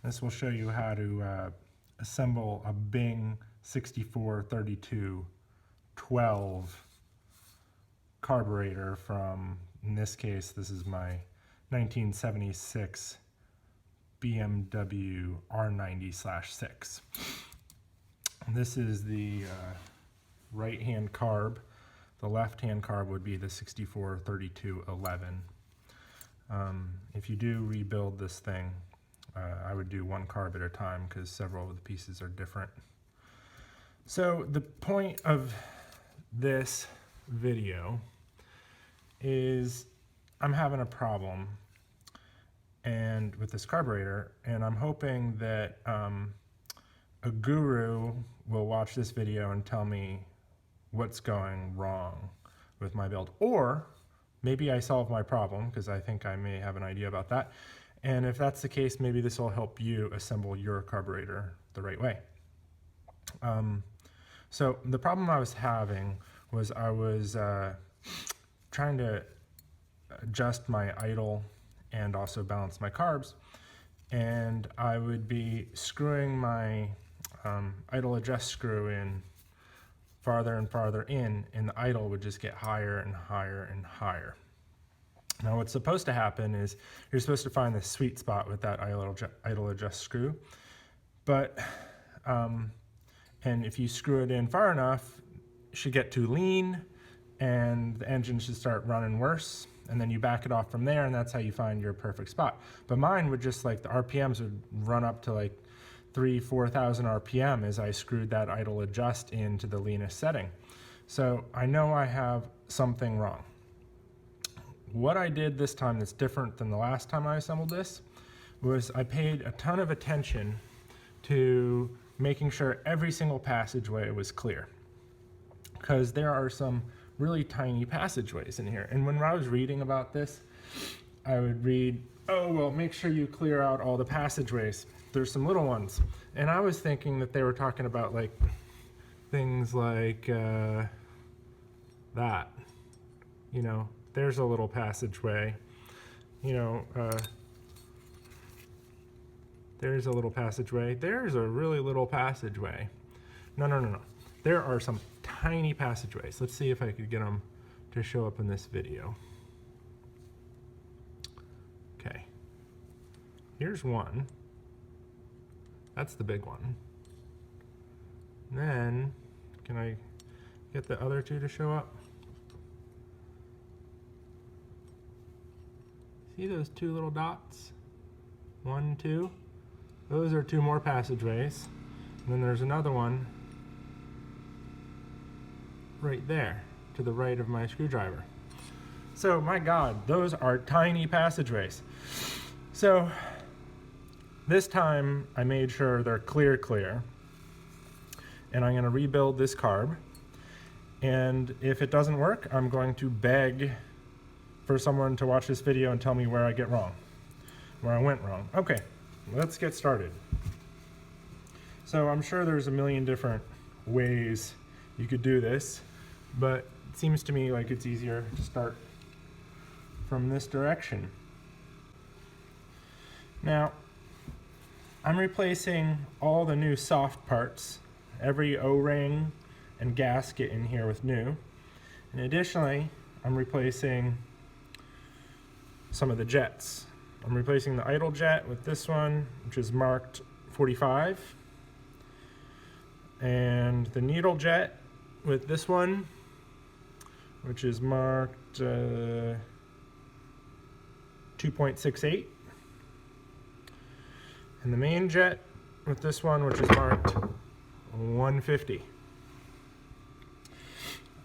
This will show you how to assemble a Bing 643212 carburetor from, in this case, this is my 1976 BMW R90/6. This is the right-hand carb. The left-hand carb would be the 643211. If you do rebuild this thing, I would do one carb at a time because several of the pieces are different. So the point of this video is I'm having a problem and with this carburetor, and I'm hoping that a guru will watch this video and tell me what's going wrong with my build, or maybe I solve my problem, because I think I may have an idea about that. And if that's the case, maybe this will help you assemble your carburetor the right way. So the problem I was having was I was trying to adjust my idle and also balance my carbs, and I would be screwing my idle adjust screw in farther and farther in, and the idle would just get higher and higher and higher. Now what's supposed to happen is you're supposed to find the sweet spot with that idle adjust screw, but and if you screw it in far enough, it should get too lean and the engine should start running worse, and then you back it off from there, and that's how you find your perfect spot. But mine would just, like, the RPMs would run up to like 3,000–4,000 RPM as I screwed that idle adjust into the leanest setting. So I know I have something wrong. What I did this time that's different than the last time I assembled this was I paid a ton of attention to making sure every single passageway was clear, because there are some really tiny passageways in here. And when I was reading about this, I would read, oh, well, make sure you clear out all the passageways. There's some little ones. And I was thinking that they were talking about like things like that, you know, there's a little passageway, you know, there's a little passageway, there's a really little passageway. No. There are some tiny passageways. Let's see if I could get them to show up in this video. Okay, here's one. That's the big one. And then, can I get the other two to show up? See those two little dots? 1, 2. Those are two more passageways. And then there's another one right there to the right of my screwdriver. So my God, those are tiny passageways. So this time I made sure they're clear, and I'm going to rebuild this carb. And if it doesn't work, I'm going to beg for someone to watch this video and tell me where I get wrong, where I went wrong. Okay, let's get started. So I'm sure there's a million different ways you could do this, but it seems to me like it's easier to start from this direction. Now, I'm replacing all the new soft parts, every O-ring and gasket in here with new. And additionally, I'm replacing some of the jets. I'm replacing the idle jet with this one, which is marked 45, and the needle jet with this one, which is marked 2.68, and the main jet with this one, which is marked 150.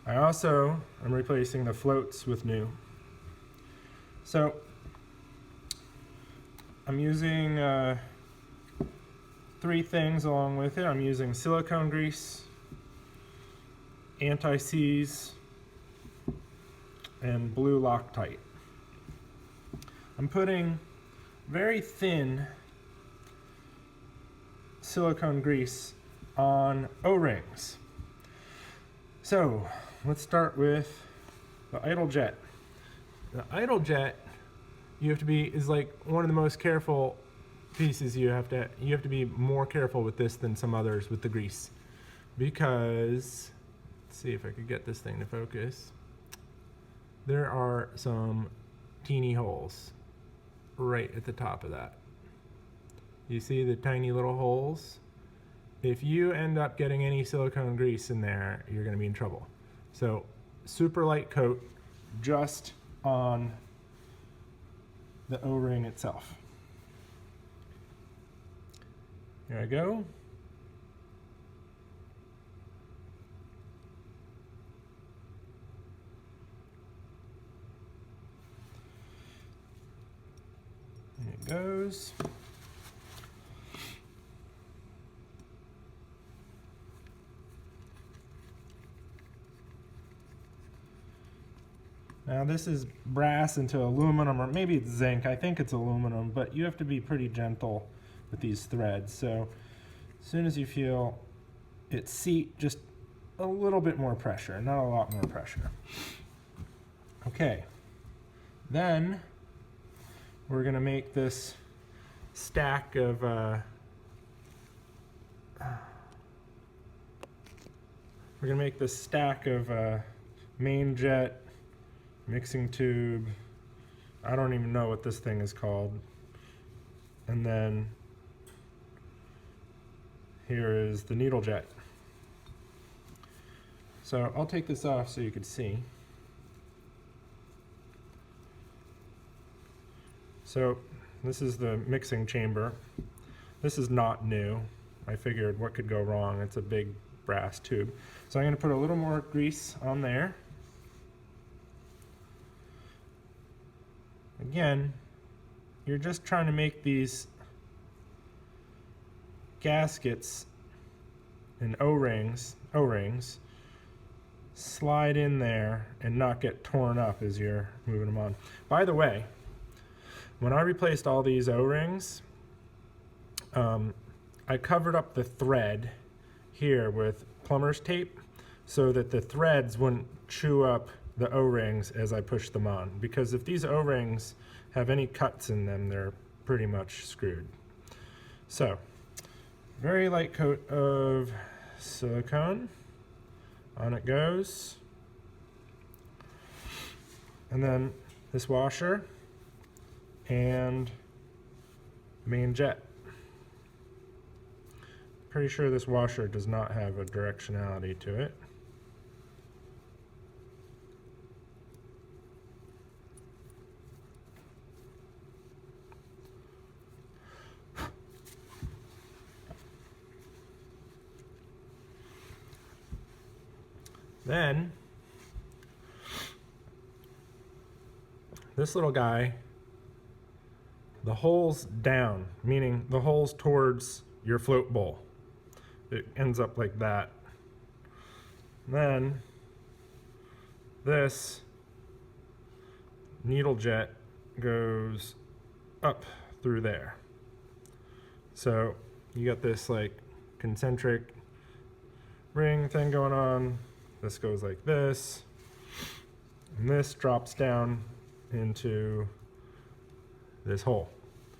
I also am replacing the floats with new. So I'm using 3 things along with it. I'm using silicone grease, anti-seize, and blue Loctite. I'm putting very thin silicone grease on O-rings. So let's start with the idle jet. The idle jet, you have to be, is like one of the most careful pieces you have to be more careful with this than some others with the grease, because let's see if I could get this thing to focus. There are some teeny holes right at the top of that. You see the tiny little holes? If you end up getting any silicone grease in there, you're going to be in trouble. So super light coat just on the O-ring itself. Here I go. And it goes. Now this is brass into aluminum, or maybe it's zinc. I think it's aluminum, but you have to be pretty gentle with these threads. So as soon as you feel it seat, just a little bit more pressure, not a lot more pressure. Okay, then we're gonna make this stack of main jet, mixing tube, I don't even know what this thing is called, and then here is the needle jet. So I'll take this off so you can see. So this is the mixing chamber. This is not new. I figured what could go wrong? It's a big brass tube. So I'm going to put a little more grease on there. Again, you're just trying to make these gaskets and O-rings slide in there and not get torn up as you're moving them on. By the way, when I replaced all these O-rings, I covered up the thread here with plumber's tape so that the threads wouldn't chew up the O-rings as I push them on, because if these O-rings have any cuts in them, they're pretty much screwed. So, very light coat of silicone, on it goes, and then this washer and main jet. Pretty sure this washer does not have a directionality to it. Then, this little guy, the hole's down, meaning the hole's towards your float bowl. It ends up like that. Then, this needle jet goes up through there. So, you got this like concentric ring thing going on. This goes like this, and this drops down into this hole.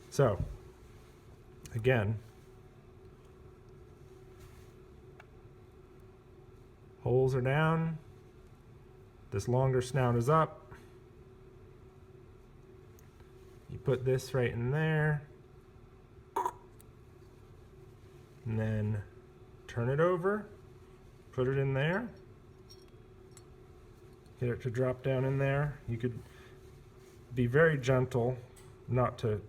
So, again, holes are down, this longer snout is up. You put this right in there, and then turn it over, put it in there. Get it to drop down in there. You could be very gentle not to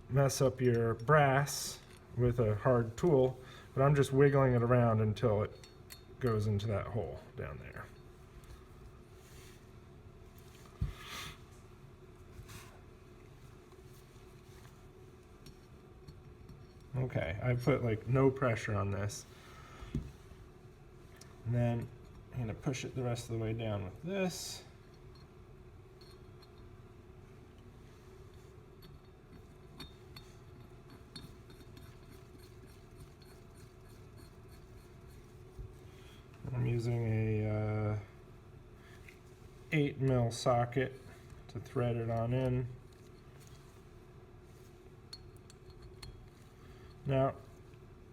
mess up your brass with a hard tool, but I'm just wiggling it around until it goes into that hole down there. Okay, I put like no pressure on this. And then I'm going to push it the rest of the way down with this. I'm using a 8mm socket to thread it on in. Now,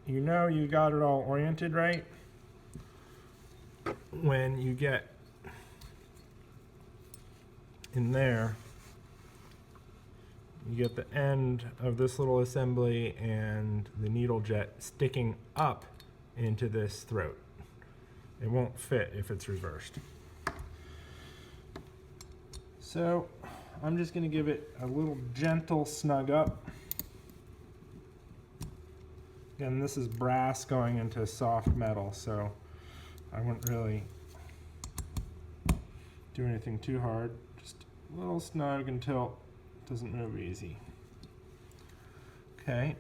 you know you got it all oriented right when you get in there. You get the end of this little assembly and the needle jet sticking up into this throat. It won't fit if it's reversed. So I'm just going to give it a little gentle snug up. Again, this is brass going into soft metal, so I wouldn't really do anything too hard. Just a little snug until it doesn't move easy. Okay.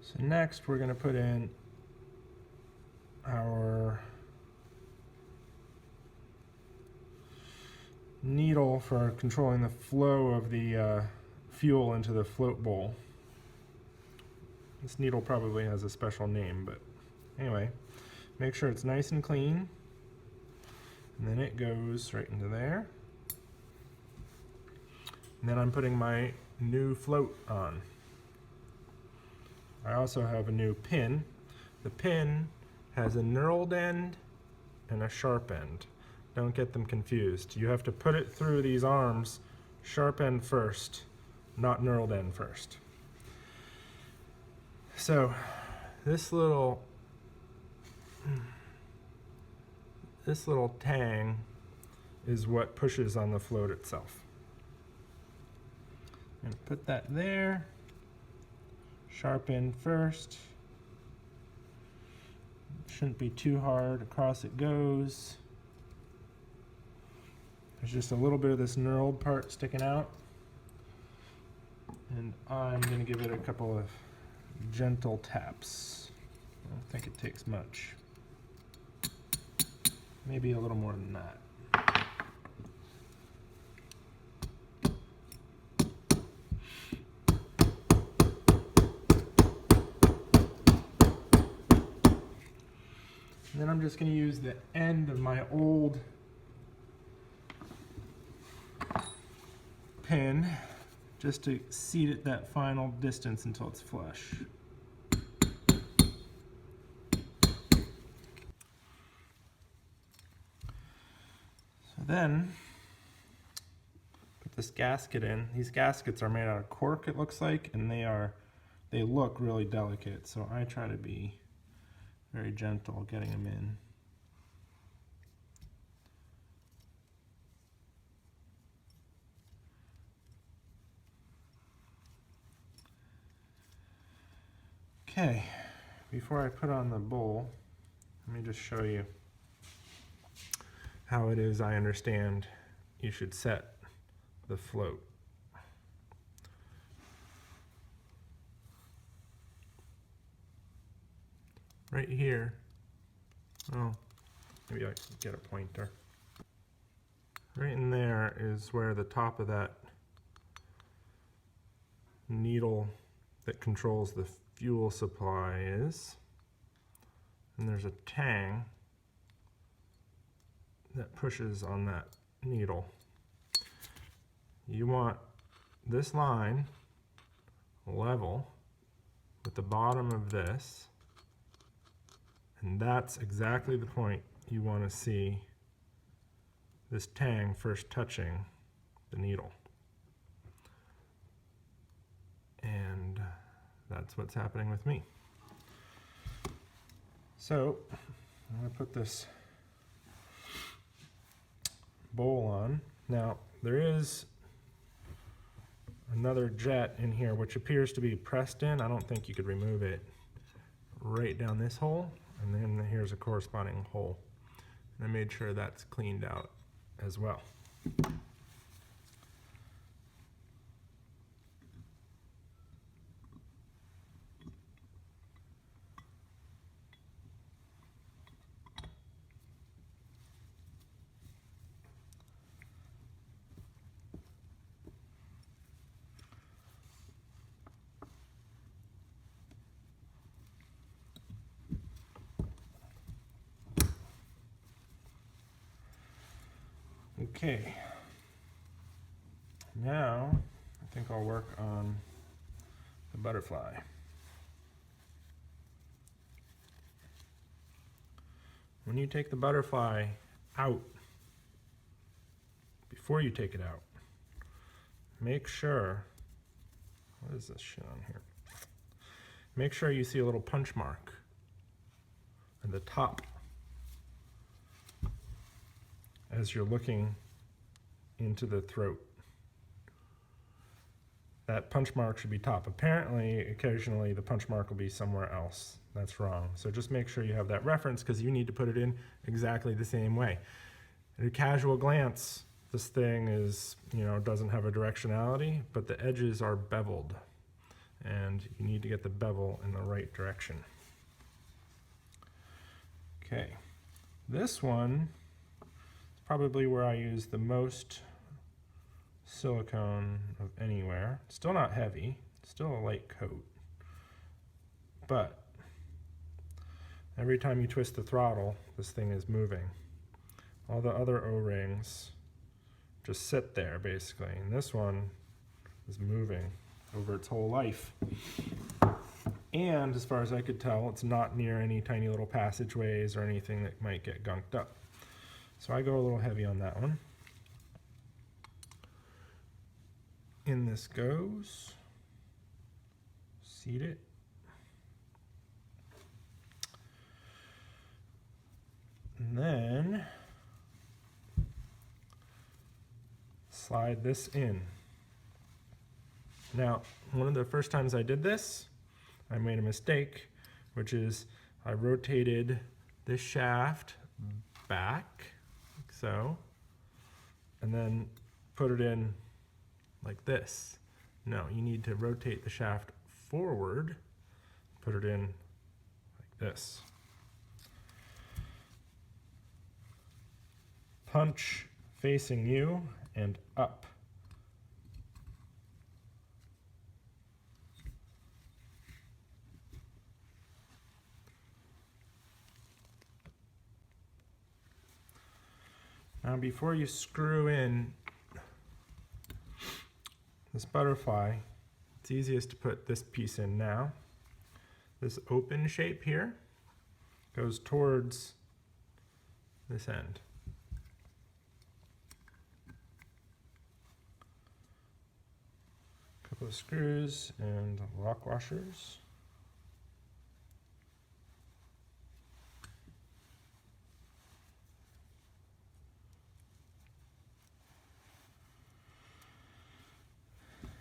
So next we're going to put in our needle for controlling the flow of the fuel into the float bowl. This needle probably has a special name, but anyway, make sure it's nice and clean. And then it goes right into there. And then I'm putting my new float on. I also have a new pin. The pin has a knurled end and a sharp end. Don't get them confused. You have to put it through these arms, sharp end first, not knurled end first. So this little tang is what pushes on the float itself. And put that there. Sharp end first. Shouldn't be too hard. Across it goes. There's just a little bit of this knurled part sticking out. And I'm going to give it a couple of gentle taps. I don't think it takes much. Maybe a little more than that. And then I'm just going to use the end of my old pin just to seat it that final distance until it's flush. So then, put this gasket in. These gaskets are made out of cork, it looks like, and they look really delicate, so I try to be very gentle getting them in. Okay, before I put on the bowl, let me just show you how it is I understand you should set the float. Right here, oh, maybe I can get a pointer. Right in there is where the top of that needle that controls the fuel supply is. And there's a tang that pushes on that needle. You want this line level with the bottom of this, and that's exactly the point you want to see this tang first touching the needle. And that's what's happening with me. So I'm going to put this bowl on. Now there is another jet in here which appears to be pressed in. I don't think you could remove it. Right down this hole, and then here's a corresponding hole. And I made sure that's cleaned out as well. Okay, now think I'll work on the butterfly. When you take the butterfly out, before you take it out, make sure, what is this shit on here? Make sure you see a little punch mark at the top as you're looking into the throat. That punch mark should be top. Apparently, occasionally, the punch mark will be somewhere else. That's wrong. So just make sure you have that reference, because you need to put it in exactly the same way. At a casual glance, this thing is, doesn't have a directionality, but the edges are beveled. And you need to get the bevel in the right direction. Okay, this one is probably where I use the most silicone of anywhere. Still not heavy, still a light coat, but every time you twist the throttle, this thing is moving. All the other O-rings just sit there basically, and this one is moving over its whole life. And as far as I could tell, it's not near any tiny little passageways or anything that might get gunked up. So I go a little heavy on that one. In this goes. Seat it. And then slide this in. Now, one of the first times I did this, I made a mistake, which is I rotated this shaft back, like so, and then put it in like this. No, you need to rotate the shaft forward, put it in like this. Punch facing you and up. Now before you screw in this butterfly, it's easiest to put this piece in now. This open shape here goes towards this end. A couple of screws and lock washers.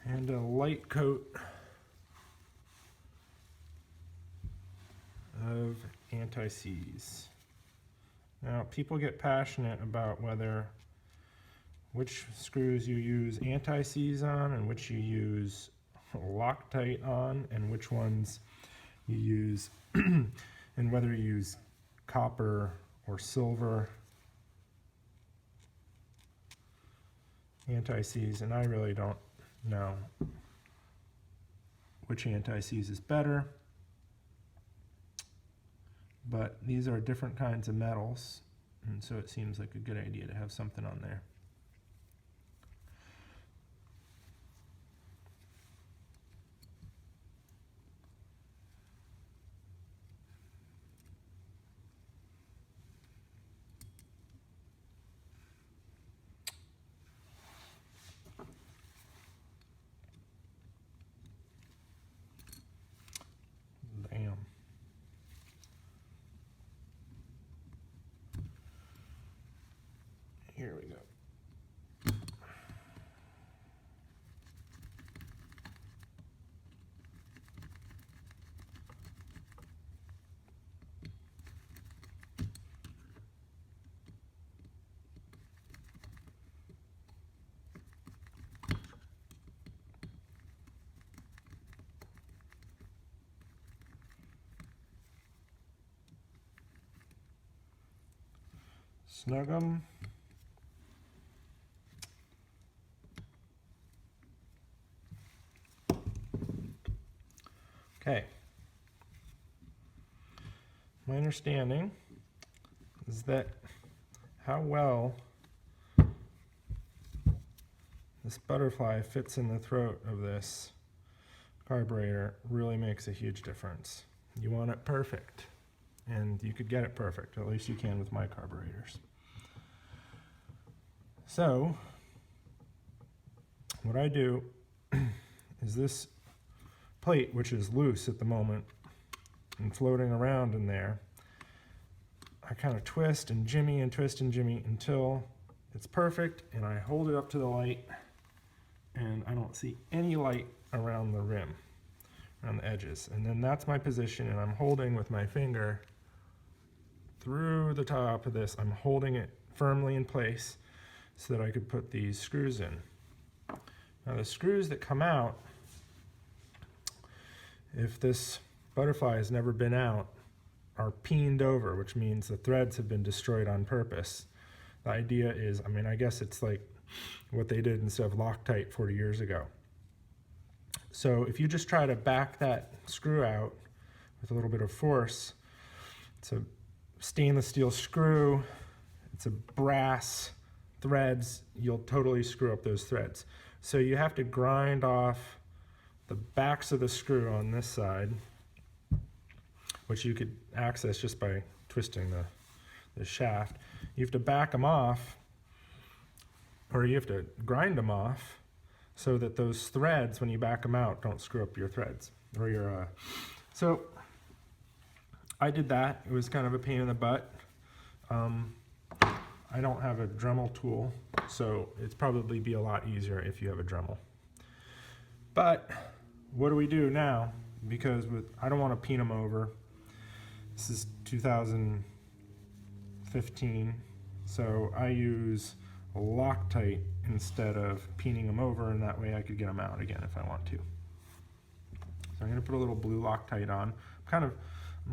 And a light coat of anti-seize. Now, people get passionate about which screws you use anti-seize on and which you use Loctite on, and which ones you use, and whether you use copper or silver anti-seize, and I really don't know which anti-seize is better, but these are different kinds of metals, and so it seems like a good idea to have something on there. Damn. Here we go. Snug 'em. Okay. My understanding is that how well this butterfly fits in the throat of this carburetor really makes a huge difference. You want it perfect, and you could get it perfect, at least you can with my carburetors. So what I do is this plate, which is loose at the moment and floating around in there, I kind of twist and jimmy and twist and jimmy until it's perfect, and I hold it up to the light, and I don't see any light around the rim, around the edges. And then that's my position, and I'm holding with my finger through the top of this. I'm holding it firmly in place so that I could put these screws in. Now the screws that come out, if this butterfly has never been out, are peened over, which means the threads have been destroyed on purpose. The idea is, I mean, I guess it's like what they did instead of Loctite 40 years ago. So if you just try to back that screw out with a little bit of force, it's a stainless steel screw, it's a brass threads, you'll totally screw up those threads. So you have to grind off the backs of the screw on this side, which you could access just by twisting the shaft. You have to back them off, or you have to grind them off so that those threads, when you back them out, don't screw up your threads or your. So I did that. It was kind of a pain in the butt. I don't have a Dremel tool, so it's probably be a lot easier if you have a Dremel. But what do we do now? Because I don't want to peen them over. This is 2015, so I use Loctite instead of peening them over, and that way I could get them out again if I want to. So I'm going to put a little blue Loctite on. I'm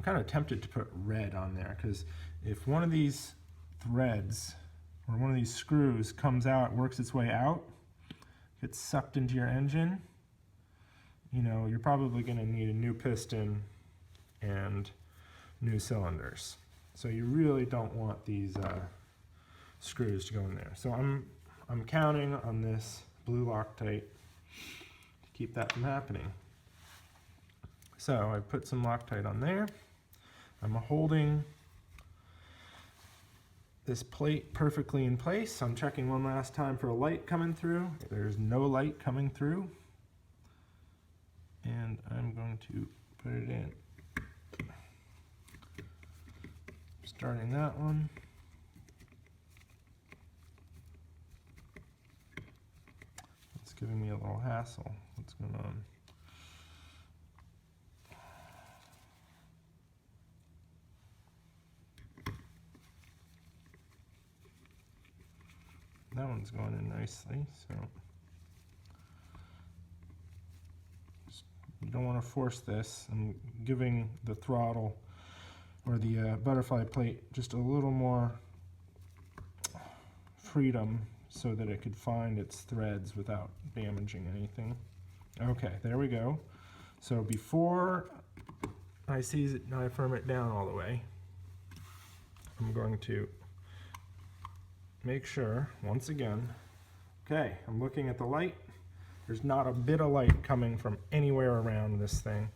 kind of tempted to put red on there, because if one of these threads or one of these screws comes out, works its way out, gets sucked into your engine, you know, you're probably going to need a new piston and new cylinders. So you really don't want these screws to go in there. So I'm counting on this blue Loctite to keep that from happening. So I put some Loctite on there. I'm holding this plate perfectly in place. I'm checking one last time for a light coming through. There's no light coming through. And I'm going to put it in. Starting that one. It's giving me a little hassle. What's going on? That one's going in nicely, so you don't want to force this. I'm giving the throttle or the butterfly plate just a little more freedom so that it could find its threads without damaging anything. Okay, there we go. So before I seize it and I firm it down all the way, I'm going to make sure, once again, okay, I'm looking at the light. There's not a bit of light coming from anywhere around this thing.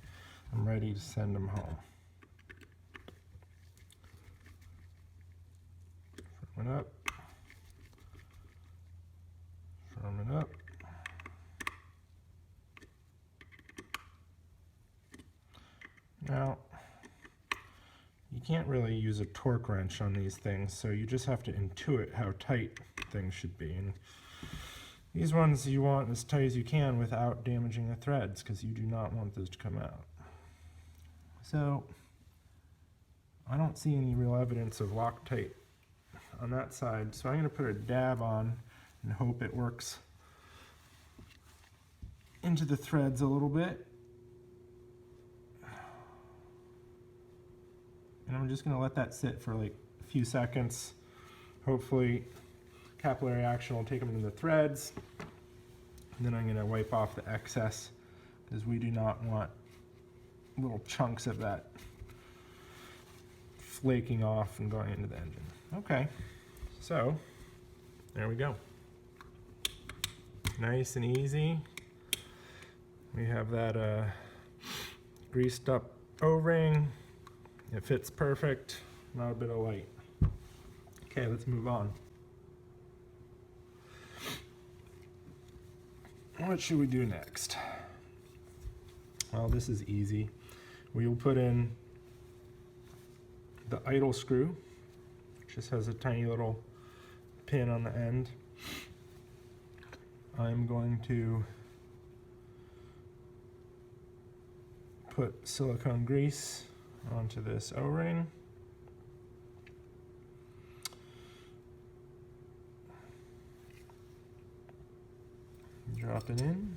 I'm ready to send them home. Firm it up. Firm it up. Now, you can't really use a torque wrench on these things, so you just have to intuit how tight things should be. And these ones you want as tight as you can without damaging the threads, because you do not want those to come out. So I don't see any real evidence of Loctite on that side, so I'm going to put a dab on and hope it works into the threads a little bit. And I'm just going to let that sit for like a few seconds. Hopefully capillary action will take them into the threads. And then I'm going to wipe off the excess, because we do not want little chunks of that flaking off and going into the engine. Okay, so there we go. nice and easy. We have that greased up O-ring. It fits perfect, not a bit of light. Okay, let's move on. What should we do next? Well, this is easy. We will put in the idle screw. It just has a tiny little pin on the end. I'm going to put silicone grease onto this O-ring. Drop it in.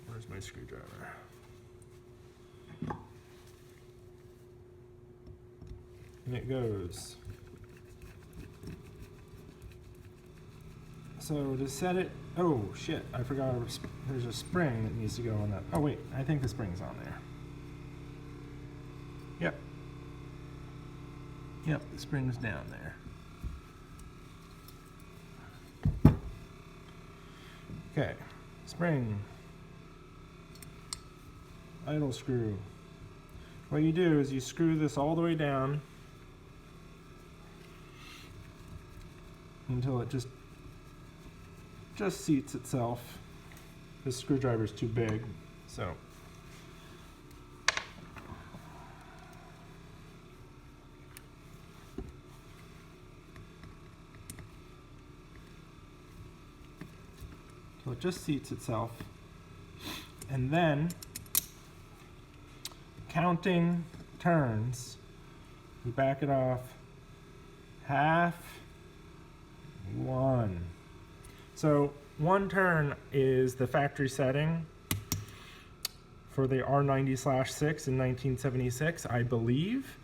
Where's my screwdriver? And it goes. So to set it, oh shit, I forgot there's a spring that needs to go on that. Oh wait, I think the spring's on there. Yep. Yep, the spring's down there. Okay, spring, idle screw. What you do is you screw this all the way down until it just seats itself. This screwdriver is too big, so it just seats itself. And then, counting turns, we back it off half, one. So one turn is the factory setting for the R90/6 in 1976, I believe.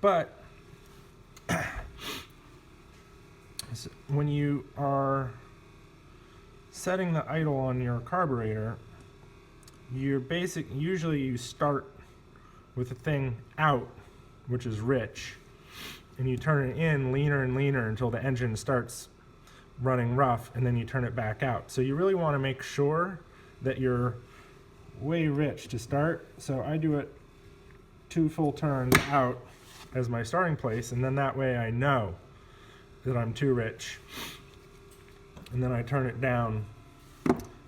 But when you are setting the idle on your carburetor, usually you start with the thing out, which is rich, and you turn it in leaner and leaner until the engine starts running rough, and then you turn it back out. So you really want to make sure that you're way rich to start. So I do it 2 full turns out as my starting place, and then that way I know that I'm too rich. And then I turn it down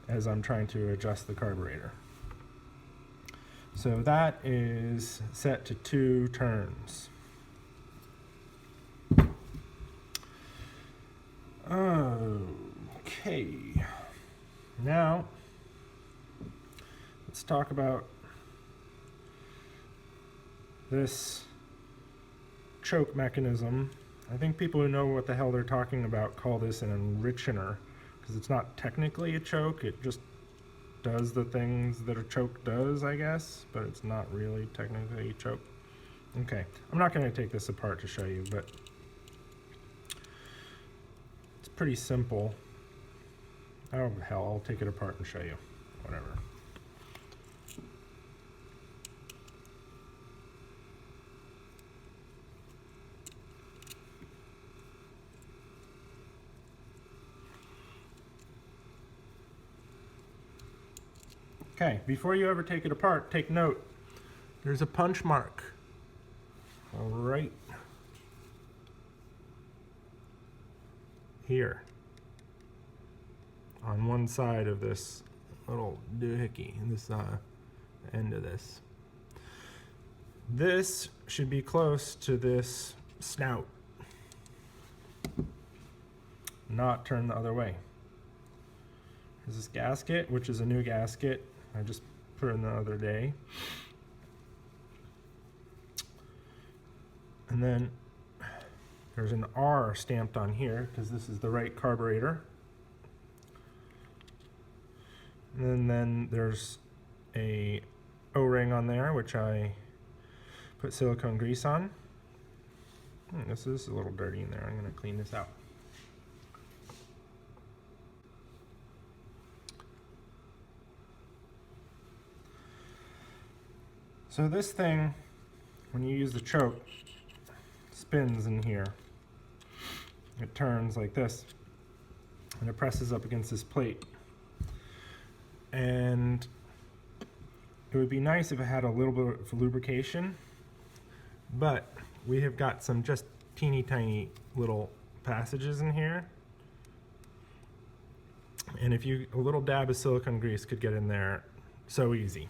as I'm trying to adjust the carburetor. So that is set to 2 turns. Okay, now let's talk about this choke mechanism. I think people who know what the hell they're talking about call this an enrichener, because it's not technically a choke, it just does the things that a choke does, I guess, but it's not really technically a choke. Okay, I'm not going to take this apart to show you, but it's pretty simple. Oh hell, I'll take it apart and show you. Whatever. Okay, before you ever take it apart, take note. There's a punch mark right here on one side of this little doohickey, this end of this. This should be close to this snout, not turn the other way. There's this gasket, which is a new gasket. I just put in the other day. And then there's an R stamped on here because this is the right carburetor. And then there's a O-ring on there, which I put silicone grease on. This is a little dirty in there. I'm going to clean this out. So this thing, when you use the choke, spins in here. it turns like this, and it presses up against this plate. And it would be nice if it had a little bit of lubrication, but we have got some just teeny tiny little passages in here. And a little dab of silicone grease could get in there so easy.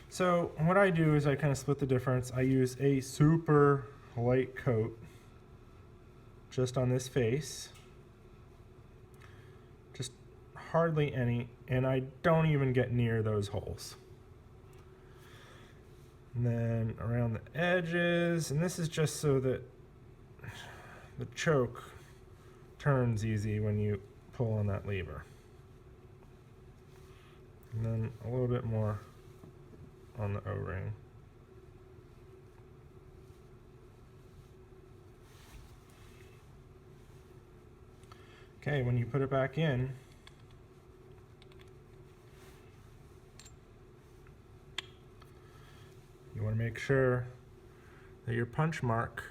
So what I do is I kind of split the difference. I use a super light coat just on this face. Just hardly any, and I don't even get near those holes. And then around the edges, and this is just so that the choke turns easy when you pull on that lever. And then a little bit more on the O-ring. Okay, when you put it back in, you want to make sure that your punch mark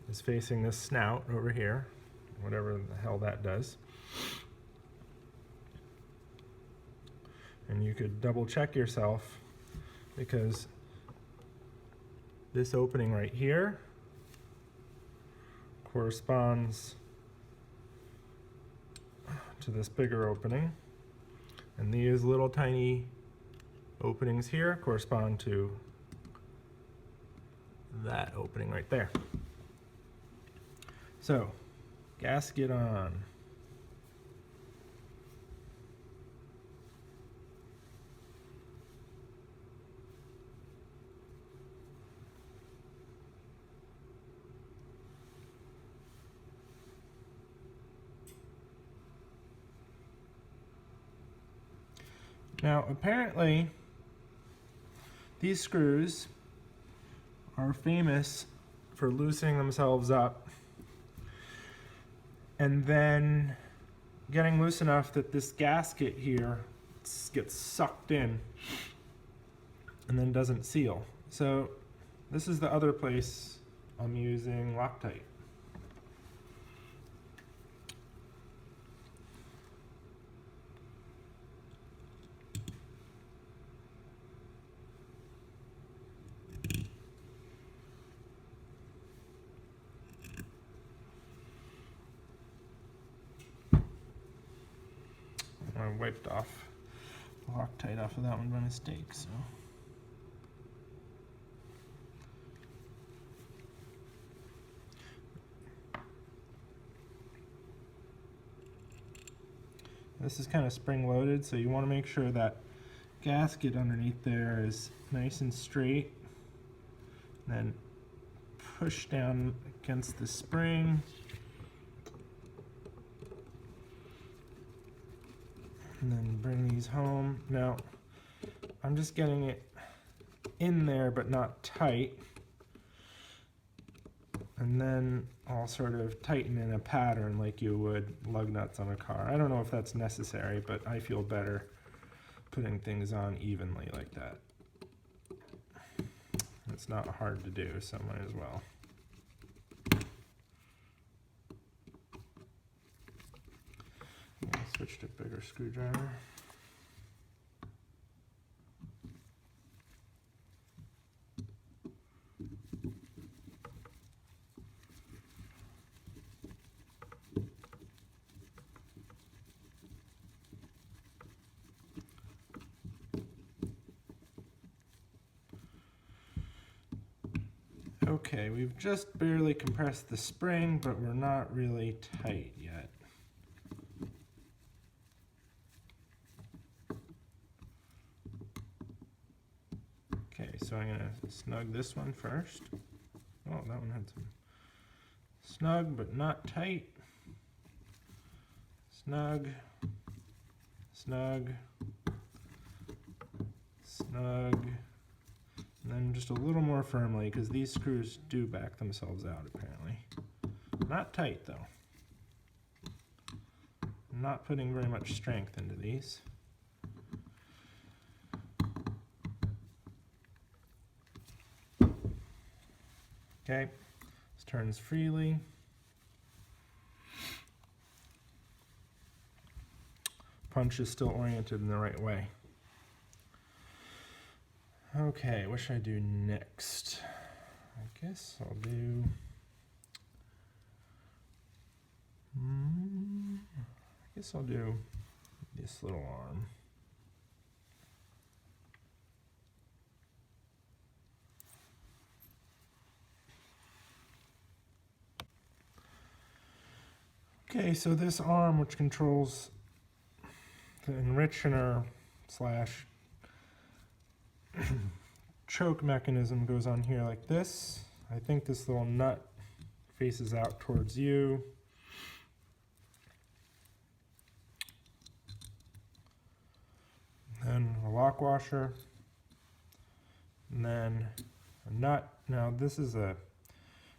is facing this snout over here, whatever the hell that does. And you could double check yourself, because this opening right here corresponds to this bigger opening, and these little tiny openings here correspond to that opening right there. So, gasket on. Now, apparently, these screws are famous for loosening themselves up and then getting loose enough that this gasket here gets sucked in and then doesn't seal. So this is the other place I'm using Loctite. I wiped off Loctite off of that one by mistake, so. This is kind of spring loaded, so you want to make sure that gasket underneath there is nice and straight. Then push down against the spring. And then bring these home. Now, I'm just getting it in there but not tight. And then I'll sort of tighten in a pattern like you would lug nuts on a car. I don't know if that's necessary, but I feel better putting things on evenly like that. It's not hard to do, so might as well. Switch to a bigger screwdriver. Okay, we've just barely compressed the spring, but we're not really tight yet. Okay, so I'm gonna snug this one first. Oh, that one had some snug but not tight. Snug, snug, snug, and then just a little more firmly, because these screws do back themselves out apparently. Not tight though. I'm not putting very much strength into these. Okay, this turns freely. punch is still oriented in the right way. Okay, what should I do next? I guess I'll do... this little arm. Okay, so this arm, which controls the enrichener slash choke mechanism, goes on here like this. I think this little nut faces out towards you. Then a lock washer, and then a nut. Now this is a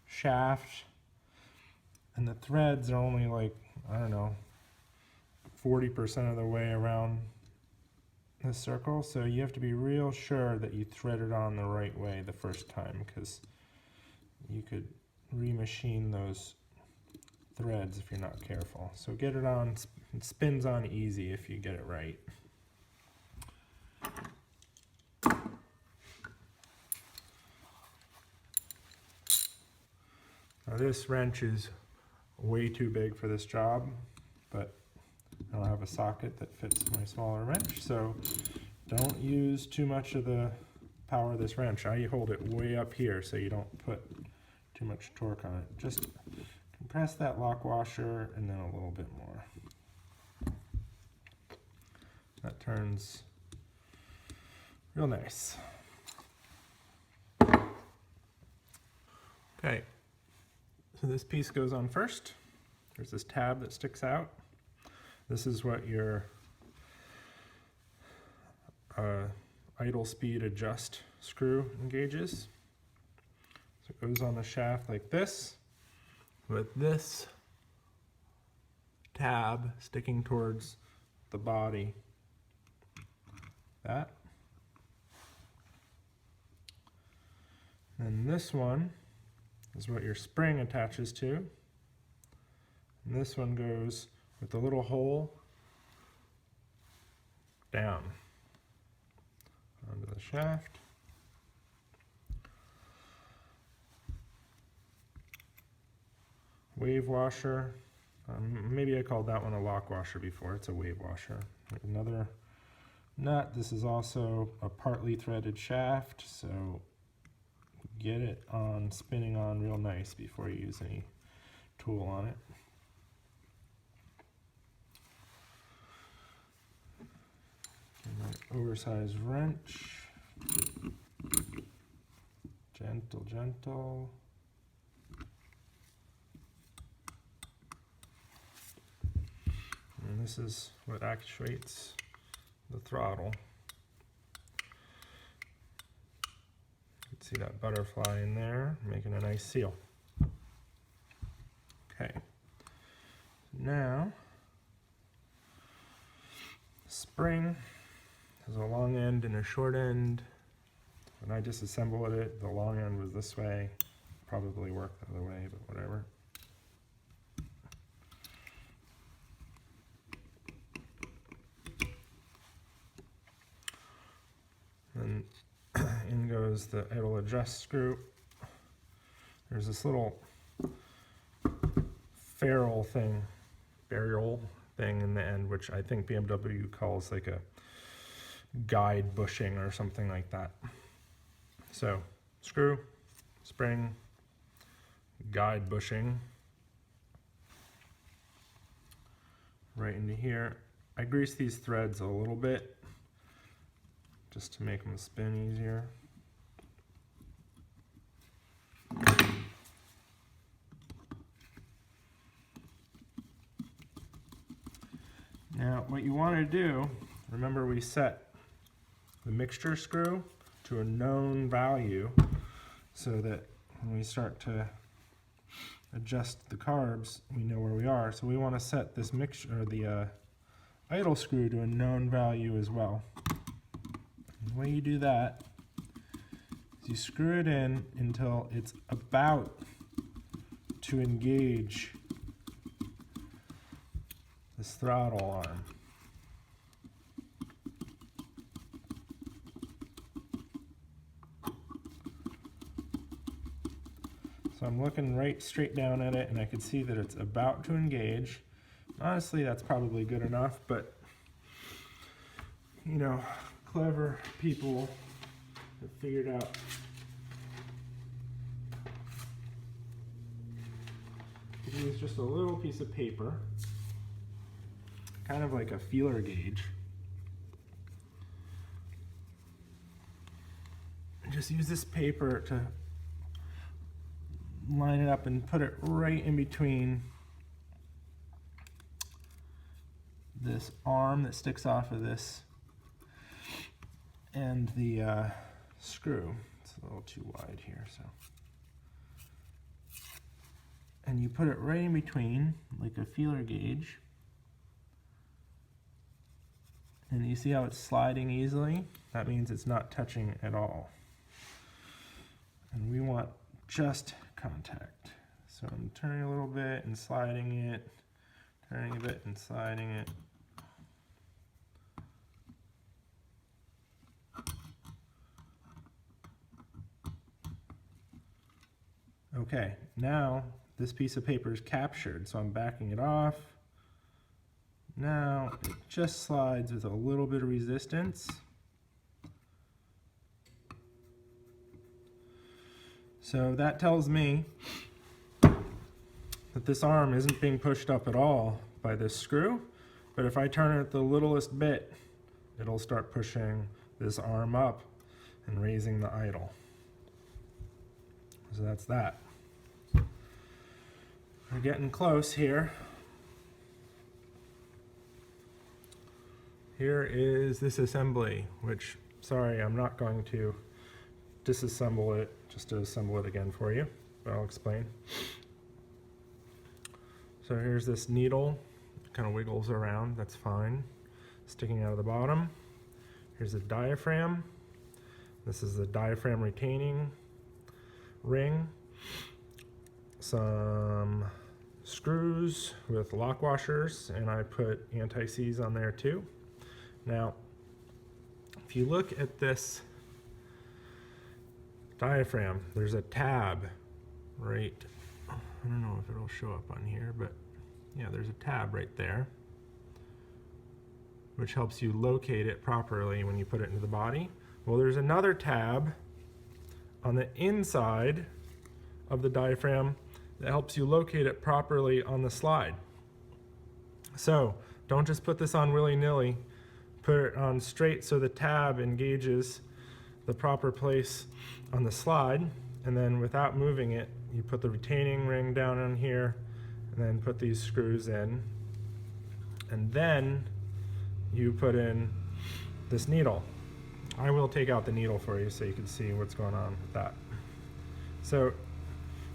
shaft, and the threads are only like, I don't know, 40% of the way around the circle, so you have to be real sure that you thread it on the right way the first time, because you could remachine those threads if you're not careful. So get it on, it spins on easy if you get it right. Now this wrench is way too big for this job, but I don't have a socket that fits my smaller wrench, so don't use too much of the power of this wrench. I hold it way up here so you don't put too much torque on it. Just compress that lock washer and then a little bit more. That turns real nice. Okay, so this piece goes on first. There's this tab that sticks out. This is what your idle speed adjust screw engages. So it goes on the shaft like this, with this tab sticking towards the body. That. And this one is what your spring attaches to. And this one goes with the little hole down onto the shaft. Wave washer. Maybe I called that one a lock washer before. It's a wave washer. Another nut. This is also a partly threaded shaft, so get it on, spinning on real nice before you use any tool on it. My oversized wrench. Gentle, gentle. And this is what actuates the throttle. You can see that butterfly in there, making a nice seal. Okay, now spring has a long end and a short end. When I disassembled it, the long end was this way. Probably worked the other way, but whatever. And in goes the idle adjust screw. There's this little ferrule thing in the end, which I think BMW calls like a guide bushing or something like that. So screw, spring, guide bushing right into here. I grease these threads a little bit just to make them spin easier. Now what you want to do, remember we set the mixture screw to a known value so that when we start to adjust the carbs, we know where we are. So we want to set this mixture, or the idle screw, to a known value as well. And the way you do that is you screw it in until it's about to engage this throttle arm. So I'm looking right straight down at it, and I can see that it's about to engage. Honestly, that's probably good enough, but you know, clever people have figured out to use just a little piece of paper, kind of like a feeler gauge. And just use this paper to line it up and put it right in between this arm that sticks off of this and the screw. It's a little too wide here, so. And you put it right in between, like a feeler gauge. And you see how it's sliding easily? That means it's not touching at all. And we want just contact. So I'm turning a little bit and sliding it, turning a bit and sliding it. Okay, now this piece of paper is captured, so I'm backing it off. Now it just slides with a little bit of resistance. So that tells me that this arm isn't being pushed up at all by this screw, but if I turn it the littlest bit, it'll start pushing this arm up and raising the idle. So that's that. We're getting close here. Here is this assembly, which, sorry, I'm not going to disassemble it just to assemble it again for you, but I'll explain. So here's this needle, kind of wiggles around, that's fine. Sticking out of the bottom. Here's a diaphragm. This is the diaphragm retaining ring. Some screws with lock washers, and I put anti-seize on there too. Now, if you look at this diaphragm, there's a tab right, I don't know if it'll show up on here, but yeah, there's a tab right there, which helps you locate it properly when you put it into the body. Well, there's another tab on the inside of the diaphragm that helps you locate it properly on the slide. So don't just put this on willy-nilly. Put it on straight so the tab engages the proper place on the slide, and then without moving it, you put the retaining ring down on here and then put these screws in, and then you put in this needle. I will take out the needle for you so you can see what's going on with that. So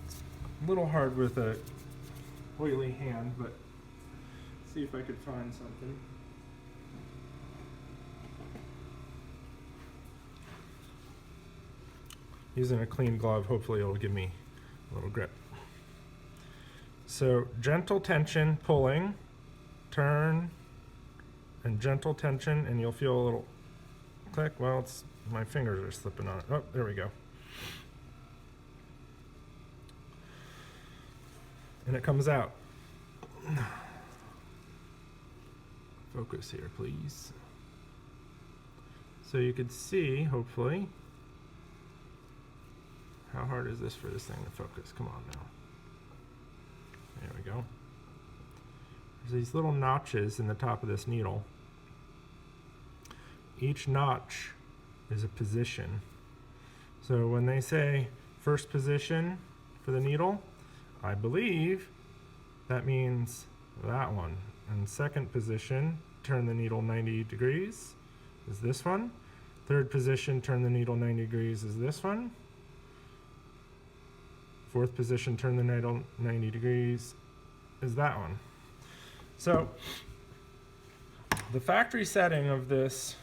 it's a little hard with a oily hand, but let's see if I could find something. Using a clean glove, hopefully it'll give me a little grip. So gentle tension, pulling, turn, and gentle tension, and you'll feel a little click. Well, it's my fingers are slipping on it. Oh, there we go. And it comes out. Focus here, please. So you could see, hopefully, how hard is this for this thing to focus? Come on now. There we go. There's these little notches in the top of this needle. Each notch is a position. So when they say first position for the needle, I believe that means that one. And second position, turn the needle 90 degrees, is this one. Third position, turn the needle 90 degrees, is this one. Fourth position, turn the needle 90 degrees, is that one. So the factory setting of this,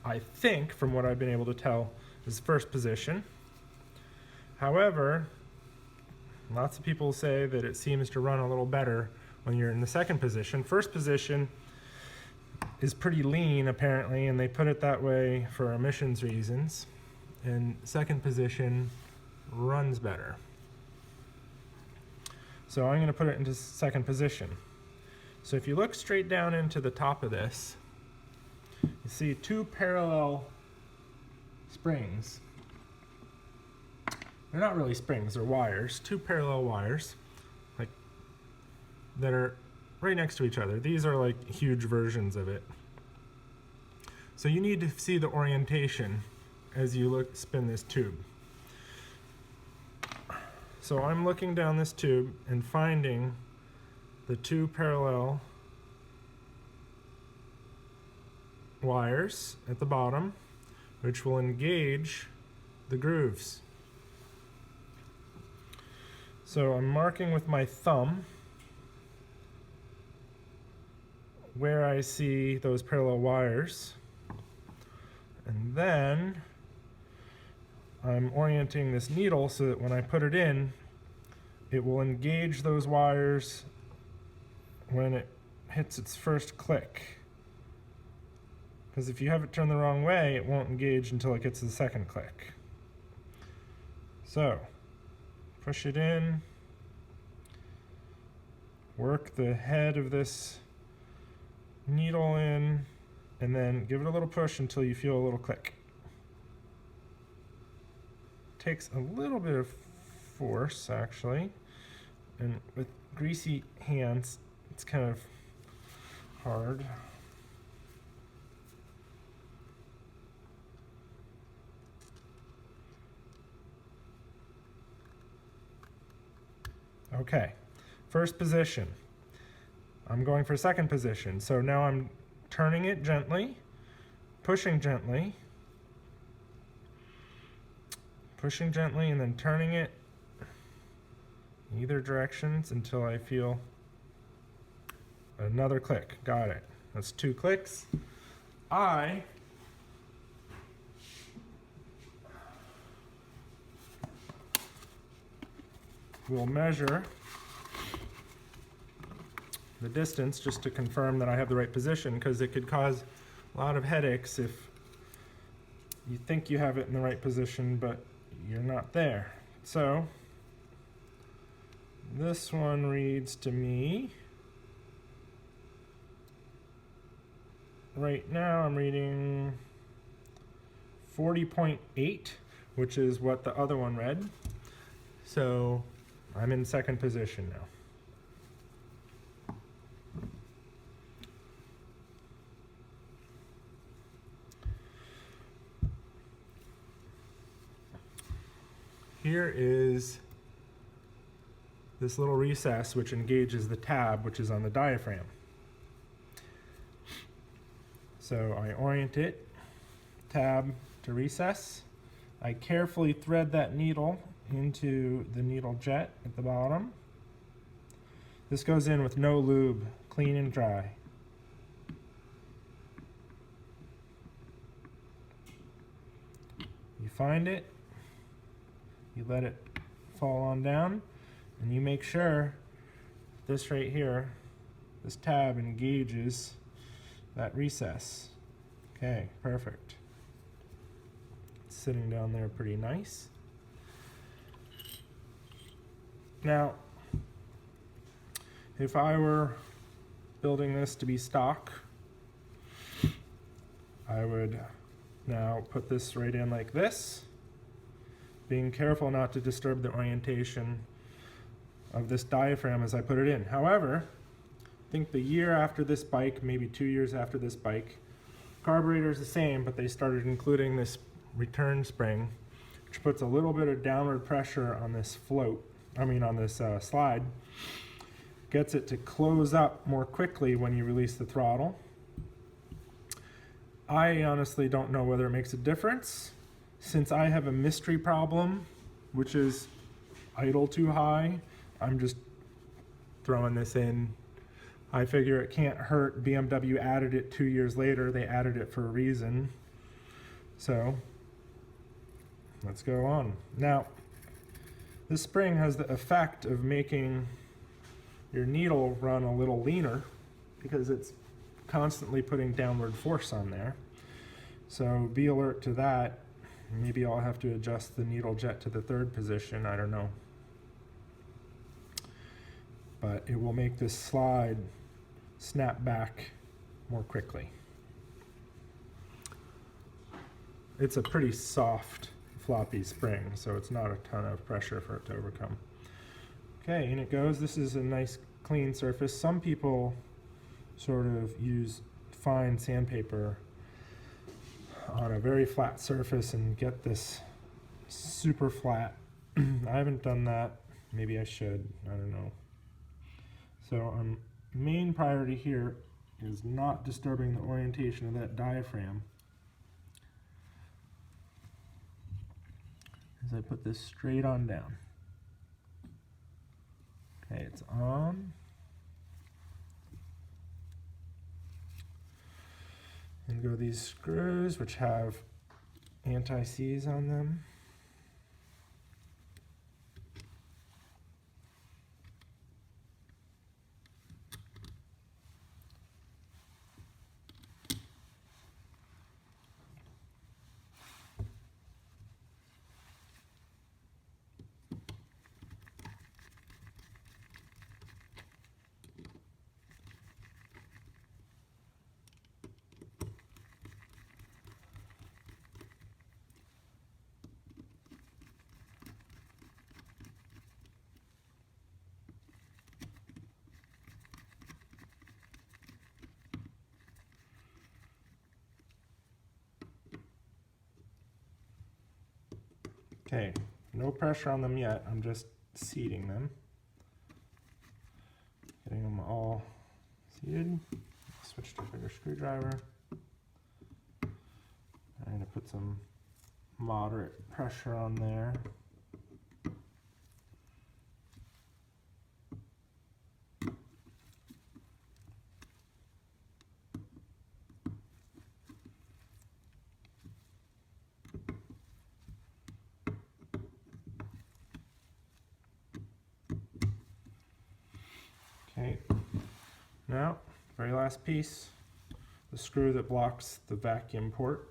I think, from what I've been able to tell, is first position. However, lots of people say that it seems to run a little better when you're in the second position. First position is pretty lean, apparently, and they put it that way for emissions reasons. And second position runs better. So I'm going to put it into second position. So if you look straight down into the top of this, you see two parallel springs. They're not really springs, they're wires, two parallel wires, like, that are right next to each other. These are like huge versions of it. So you need to see the orientation as you spin this tube. So I'm looking down this tube and finding the two parallel wires at the bottom, which will engage the grooves. So I'm marking with my thumb where I see those parallel wires, and then I'm orienting this needle so that when I put it in, it will engage those wires when it hits its first click. Because if you have it turned the wrong way, it won't engage until it gets to the second click. So, push it in, work the head of this needle in, and then give it a little push until you feel a little click. Takes a little bit of force, actually, and with greasy hands it's kind of hard. Okay, first position. I'm going for second position, so now I'm turning it gently, pushing gently, and then turning it in either directions until I feel another click. Got it. That's 2 clicks. I will measure the distance just to confirm that I have the right position, because it could cause a lot of headaches if you think you have it in the right position but you're not there. So this one reads to me, right now I'm reading 40.8, which is what the other one read. So I'm in second position now. Here is this little recess which engages the tab, which is on the diaphragm. So I orient it, tab to recess. I carefully thread that needle into the needle jet at the bottom. This goes in with no lube, clean and dry. You find it, you let it fall on down, and you make sure this right here, this tab engages that recess. Okay, perfect. It's sitting down there pretty nice. Now, if I were building this to be stock, I would now put this right in like this, being careful not to disturb the orientation of this diaphragm as I put it in. However, I think the year after this bike, maybe 2 years after this bike, carburetor is the same, but they started including this return spring, which puts a little bit of downward pressure on this on this slide, gets it to close up more quickly when you release the throttle. I honestly don't know whether it makes a difference, since I have a mystery problem, which is idle too high. I'm just throwing this in. I figure it can't hurt. BMW added it 2 years later. They added it for a reason. So let's go on. Now, this spring has the effect of making your needle run a little leaner because it's constantly putting downward force on there. So be alert to that. Maybe I'll have to adjust the needle jet to the third position. I don't know. but it will make this slide snap back more quickly. It's a pretty soft, floppy spring, so it's not a ton of pressure for it to overcome. Okay, and it goes. This is a nice clean surface. Some people sort of use fine sandpaper on a very flat surface and get this super flat. I haven't done that. Maybe I should. I don't know. So main priority here is not disturbing the orientation of that diaphragm as I put this straight on down. Okay, it's on. And go these screws, which have anti-seize on them. Okay, no pressure on them yet. I'm just seating them. Getting them all seated. Switch to a bigger screwdriver. I'm going to put some moderate pressure on there. Okay, now, very last piece, the screw that blocks the vacuum port.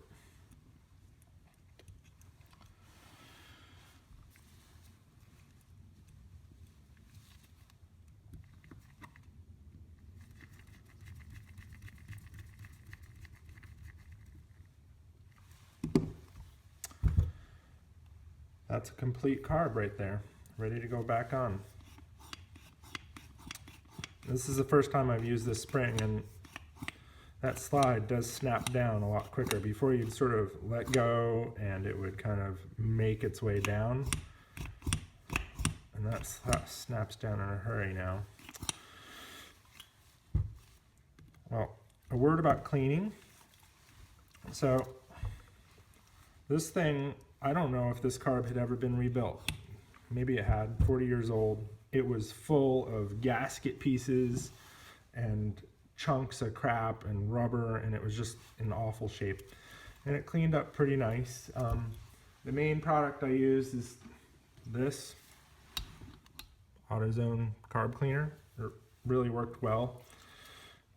That's a complete carb right there, ready to go back on. This is the first time I've used this spring, and that slide does snap down a lot quicker. Before you'd sort of let go and it would kind of make its way down. And that snaps down in a hurry now. Well, a word about cleaning. So this thing, I don't know if this carb had ever been rebuilt. Maybe it had, 40 years old. It was full of gasket pieces and chunks of crap and rubber, and it was just in awful shape. And it cleaned up pretty nice. The main product I use is this AutoZone carb cleaner. It really worked well.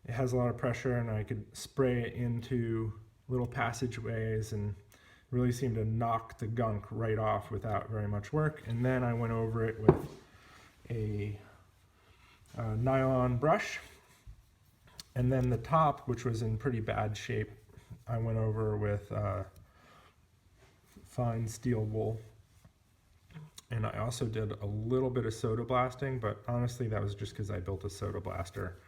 It has a lot of pressure, and I could spray it into little passageways and really seemed to knock the gunk right off without very much work. And then I went over it with a nylon brush, and then the top, which was in pretty bad shape, I went over with fine steel wool. And I also did a little bit of soda blasting, but honestly that was just because I built a soda blaster.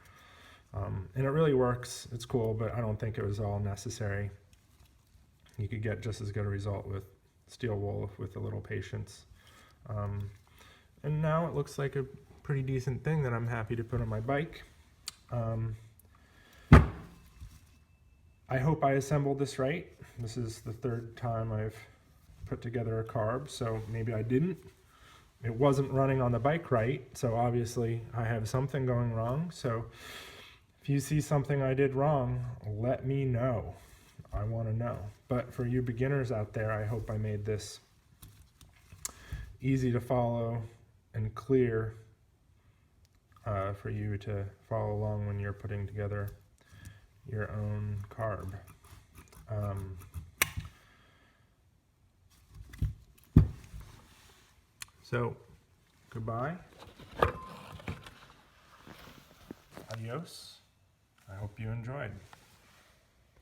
And it really works, it's cool, but I don't think it was all necessary. You could get just as good a result with steel wool with a little patience. And now it looks like a pretty decent thing that I'm happy to put on my bike. I hope I assembled this right. This is the third time I've put together a carb, so maybe I didn't. It wasn't running on the bike right, so obviously I have something going wrong. So if you see something I did wrong, let me know. I want to know. But for you beginners out there, I hope I made this easy to follow and clear for you to follow along when you're putting together your own carb. So, goodbye. Adios. I hope you enjoyed.